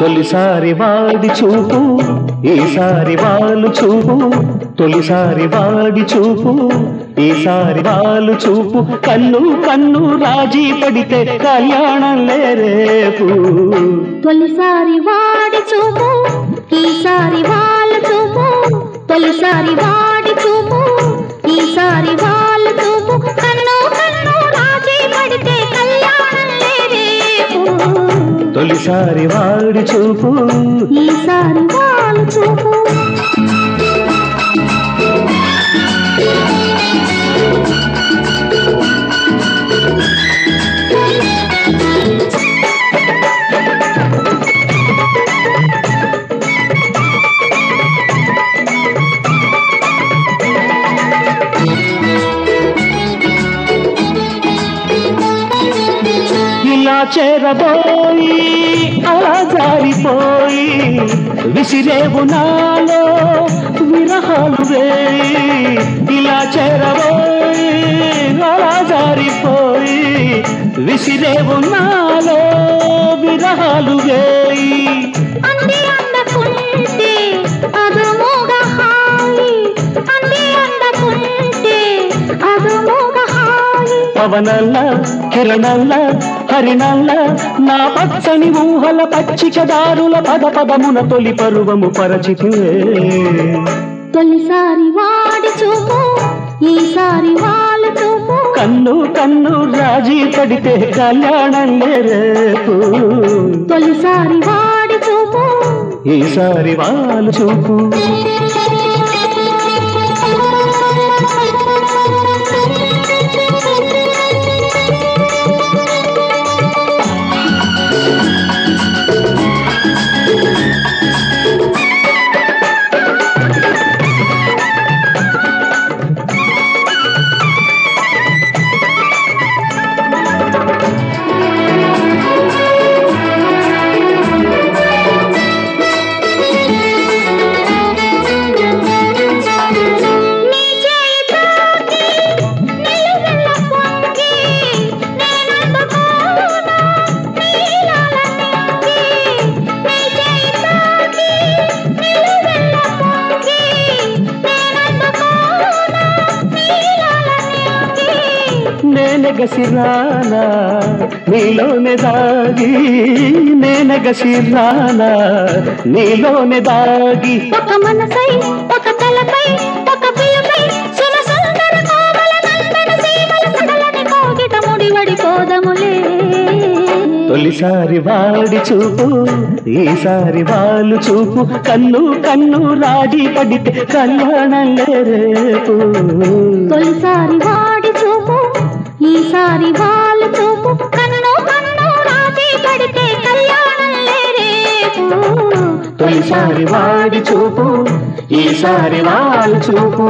తొలిసారి వాడి చూపు ఈసారి వాళ్ళు చూపు, తొలిసారి వాడి చూపు ఈసారి వాళ్ళు చూపు, కన్ను కన్ను రాజీ పడితే కళ్యాణం రేపు. తొలిసారి వాడి చూపు ఈసారి వాళ్ళు చూపు, తొలిసారి వాడి చూపు ఈసారి వాళ్ళు చూపు, కన్ను కన్ను రాజీ పడితే కళ్యాణం రేపు. తొలిసారి వాడి చూపు ఈసారి వాళ్ళు చూపు. ఇలా చేరబోయి అలా జారిపోయి విసిరేవు నాలో విరహాలు వేయి. ఇలా చేరబోయి అలా జారిపోయి విసిరేవు నాలో విరహాలు వేయి. అంది అందకుంటే అది మోగ హాయి, అంది అందకుంటే అది మోగ హాయి. పవనల్ల కిరణల్ల హరినల్ల నా పచ్చని ఊహల పచ్చికదారుల పద పదమున తొలి పరువము పరచితివే. తొలిసారి వాడి చూపు ఈసారి వాళ్ళ చూపు, కన్ను కన్ను రాజీ పడితే కళ్యాణం రేపు. తొలిసారి వాడి చూపు ఈసారి వాళ్ళ చూపు. నేనెగసిరానా నీలోనే దాగి, నేనెగసిరానా నీలోనే దాగి. ఒక మనసై ఒక తలపై ఒక పిలుపై సుమ సుందర కోమల నందన సీమల సడలని కోగిట ముడివడిపోదములే. తొలిసారి వాడి చూపు ఈసారి వాళ్ళు చూపు, కన్ను కన్ను రాజీ పడితే కళ్యాణం రేపు. తొలిసారి వాడి చూపు ఈసారి వాళ్ళ చూపు, కన్ను కన్ను రాజీ పడితే కళ్యాణం రేపు. తొలిసారి వాడి చూపు ఈసారి వాళ్ళ చూపు.